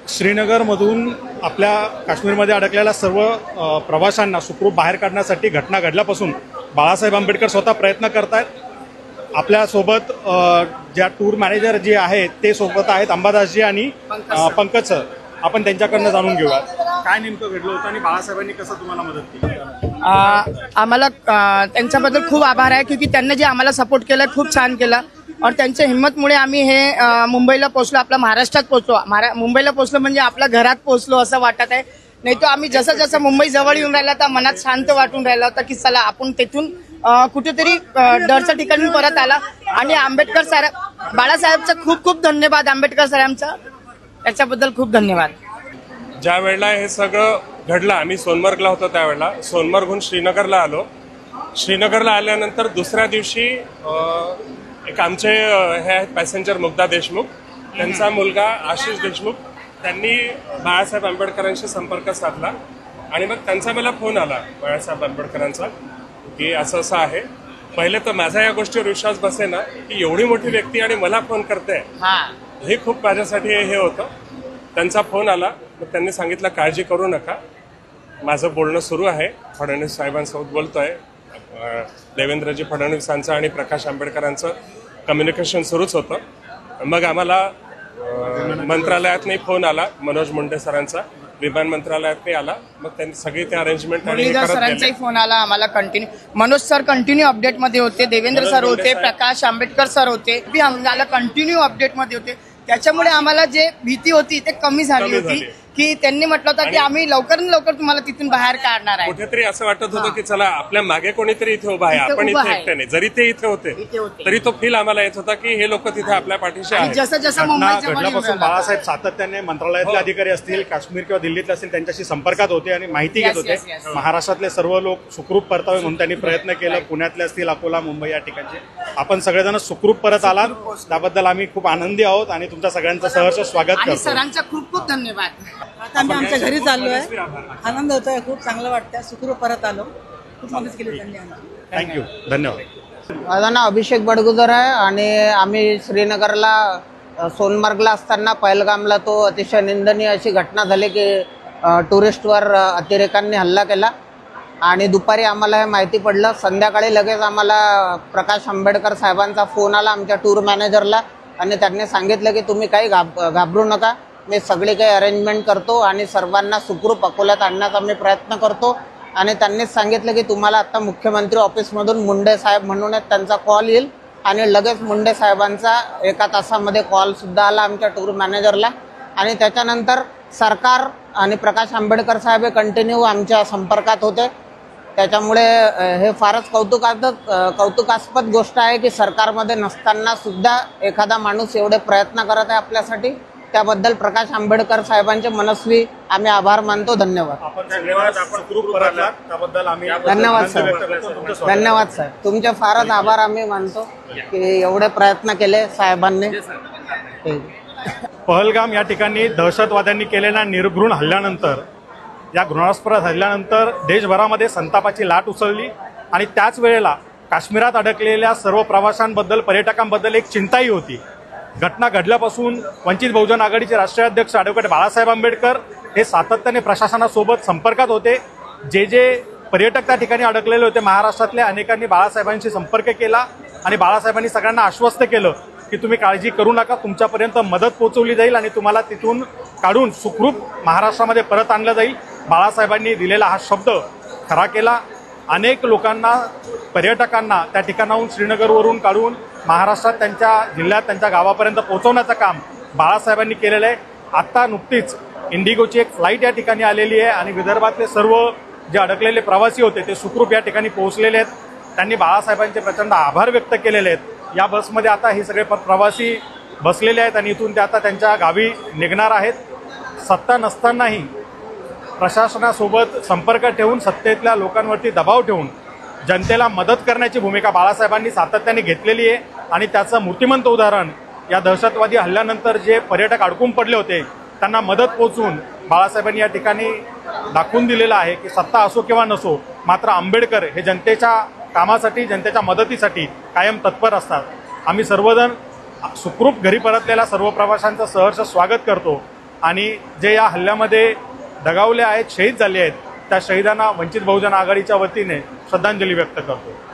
श्रीनगरमधून आपल्या काश्मीरमध्ये अडकलेल्या सर्व प्रवाशांना सुखरूप बाहेर काढण्यासाठी घटना घडल्यापासून बाळासाहेब आंबेडकर स्वतः प्रयत्न करतायत. आपल्यासोबत ज्या टूर मॅनेजर जे आहेत ते सोबत आहेत अंबादासजी आणि पंकज सर. आपण त्यांच्याकडनं जाणून घेऊया काय नेमकं घडलं होतं आणि बाळासाहेबांनी कसं तुम्हाला मदत केली. आम्हाला त्यांच्याबद्दल खूप आभार आहे, क्योंकि त्यांनी जे आम्हाला सपोर्ट केलं खूप छान केलं और त्यांच्या हिंमतमुळे आम्ही हे मुंबईला पोहोचलो, आपल्या महाराष्ट्रात पोहोचलो. मुंबईला पोहोचलो म्हणजे आपल्या घरात पोहोचलो असं वाटत आहे. नाही तर आम्ही जसं जसं मुंबई जवळ येऊन राहिला तर मनात शांत वाटून राहिला होता की चला आपण तिथून कुठेतरी डरच्या ठिकाणी परत आला. आणि आंबेडकर सर बाळासाहेबचं खूप खूप धन्यवाद. आंबेडकर सरांचं त्याच्याबद्दल खूप धन्यवाद. ज्या वेळेला हे सगळं घडलं आम्ही सोनमर्गला होतो, त्यावेळेला सोनमर्गहून श्रीनगरला आलो. श्रीनगरला आल्यानंतर दुसऱ्या दिवशी एक आमचे हे आहेत पॅसेंजर मुग्धा देशमुख, त्यांचा मुलगा आशिष देशमुख, त्यांनी बाळासाहेब आंबेडकरांशी संपर्क साधला आणि मग त्यांचा मला फोन आला बाळासाहेब आंबेडकरांचा की असं असं आहे. पहिले तर माझा या गोष्टीवर विश्वास बसे ना की एवढी मोठी व्यक्ती आणि मला फोन करते, हे खूप माझ्यासाठी हे होतं. त्यांचा फोन आला, मग त्यांनी सांगितलं काळजी करू नका, माझं बोलणं सुरू आहे, फडणवीस साहेबांसोबत बोलतोय. देवेंद्रजी फडणवीसांचं आणि प्रकाश आंबेडकरांचं कम्युनिकेशन सुरूच होतं. मग आम्हाला मंत्रालयातही फोन आला, मनोज मुंडे सरांचा विमान मंत्रालयातही आला. मग त्यांनी सगळी ते अरेंजमेंट सरांचाही फोन आला आम्हाला कंटिन्यू. मनोज सर कंटिन्यू अपडेटमध्ये होते, देवेंद्र सर होते, प्रकाश आंबेडकर सर होते, आम्हाला कंटिन्यू अपडेटमध्ये होते. त्याच्यामुळे आम्हाला जे भीती होती ते कमी झाली होती की त्यांनी म्हटलं होतं की आम्ही लवकर तुम्हाला तिथून बाहेर काढणार आहे. कुठेतरी असं वाटत होतं की चला आपल्या मागे कोणीतरी इथे उभा आहे, आपण इथे एकटे नाही. जरी ते इथे होते तरी तो फील आम्हाला येत होता की हे लोक तिथे आपल्या पाठीशी आहेत. जसं जसं मुंबईच्या घडल्यापासून बाळासाहेब सातत्याने मंत्रालयातले अधिकारी असतील, काश्मीर किंवा दिल्लीतले असतील, त्यांच्याशी संपर्कात होते आणि माहिती घेत होते. महाराष्ट्रातले सर्व लोक सुखरूप परतावे म्हणून त्यांनी प्रयत्न केला. पुण्यातले असतील, अकोला, मुंबई या ठिकाणचे आपण सगळेजण सुखरूप परत आलात, त्याबद्दल आम्ही खूप आनंदी आहोत आणि तुमच्या सगळ्यांचं सहर्ष स्वागत करतो. सरांचा खूप खूप धन्यवाद. आता आम्ही आमच्या घरी चाललो आहे, आनंद होतोय, खूप चांगलं वाटतं, सुखरूप परत आलो. खूप मदत केली त्यांनी. थँक्यू, धन्यवाद. माझं नाव अभिषेक बडगुजर आहे आणि आम्ही श्रीनगरला सोनमर्गला असताना पहलगामला तो अतिशय निंदनीय अशी घटना झाली की टुरिस्टवर अतिरेकांनी हल्ला केला आणि दुपारी आम्हाला हे माहिती पडलं. संध्याकाळी लगेच आम्हाला प्रकाश आंबेडकर साहेबांचा फोन आला आमच्या टूर मॅनेजरला आणि त्यांनी सांगितलं की तुम्ही काही घाबरू नका, मी सगळी काही अरेंजमेंट करतो आणि सर्वांना सुखरूप अकोल्यात आणण्याचा मी प्रयत्न करतो. आणि त्यांनीच सांगितलं की तुम्हाला आता मुख्यमंत्री ऑफिसमधून मुंडे साहेब म्हणून त्यांचा कॉल येईल आणि लगेच मुंडे साहेबांचा 1 तासामध्ये कॉलसुद्धा आला आमच्या टूर मॅनेजरला. आणि त्याच्यानंतर सरकार आणि प्रकाश आंबेडकर साहेब हे कंटिन्यू आमच्या संपर्कात होते. त्याच्यामुळे हे फारच कौतुकास्पद गोष्ट आहे की सरकारमध्ये नसताना सुद्धा एखादा माणूस एवढे प्रयत्न करत आहे आपल्यासाठी. त्याबद्दल प्रकाश आंबेडकर साहेबांचे मनस्वी आम्ही आभार मानतो. धन्यवाद. धन्यवाद साहेब, धन्यवाद साहेब, तुमचे फारच आभार आम्ही मानतो की एवढे प्रयत्न केले साहेबांनी. पहलगाम या ठिकाणी दहशतवाद्यांनी केलेल्या निर्घृण हल्ल्यानंतर, या घृणास्पद हल्ल्यानंतर देशभरामध्ये संतापाची लाट उसळली आणि त्याच वेळेला काश्मीरात अडकलेल्या सर्व प्रवाशांबद्दल, पर्यटकांबद्दल एक चिंताही होती. घटना घडल्यापासून वंचित बहुजन आघाडीचे राष्ट्रीय अध्यक्ष ॲडव्होकेट बाळासाहेब आंबेडकर हे सातत्याने प्रशासनासोबत संपर्कात होते. जे पर्यटक त्या ठिकाणी अडकलेले होते महाराष्ट्रातल्या अनेकांनी बाळासाहेबांशी संपर्क केला आणि बाळासाहेबांनी सगळ्यांना आश्वस्त केलं की तुम्ही काळजी करू नका, तुमच्यापर्यंत मदत पोहोचवली जाईल आणि तुम्हाला तिथून काढून सुखरूप महाराष्ट्रामध्ये परत आणलं जाईल. बाळासाहेबांनी दिलेला हा शब्द खरा केला. अनेक लोकांना, पर्यटकांना त्या ठिकाणाहून, श्रीनगरवरून काढून महाराष्ट्रात त्यांच्या जिल्ह्यात, त्यांच्या गावापर्यंत पोहोचवण्याचं काम बाळासाहेबांनी केलेलं आहे. आत्ता नुकतीच इंडिगोची एक फ्लाईट या ठिकाणी आलेली आहे आणि विदर्भातले सर्व जे अडकलेले प्रवासी होते ते सुखरूप या ठिकाणी पोहोचलेले आहेत. त्यांनी बाळासाहेबांचे प्रचंड आभार व्यक्त केलेले आहेत. या बसमध्ये आता हे सगळे प्रवासी बसलेले आहेत आणि इथून ते आता त्यांच्या गावी निघणार आहेत. सत्ता नसतानाही प्रशासनासोबत संपर्क ठेवून, सत्तेतल्या लोकांवरती दबाव ठेवून जनतेला मदत करण्याची भूमिका बाळासाहेबांनी सातत्याने घेतलेली आहे. आणि त्याचं मूर्तिमंत उदाहरण या दहशतवादी हल्ल्यानंतर जे पर्यटक अडकून पडले होते त्यांना मदत पोहोचवून बाळासाहेबांनी या ठिकाणी दाखवून दिलेलं आहे की सत्ता असो किंवा नसो, मात्र आंबेडकर हे जनतेच्या कामासाठी, जनतेच्या मदतीसाठी कायम तत्पर असतात. आम्ही सर्वजण सुखरूप घरी परतलेल्या सर्व प्रवाशांचं सहर्ष स्वागत करतो आणि जे या हल्ल्यामध्ये दगावले आहेत, शहीद झाले आहेत, त्या शहीदांना वंचित बहुजन आघाडीच्या वतीने श्रद्धांजली व्यक्त करतो.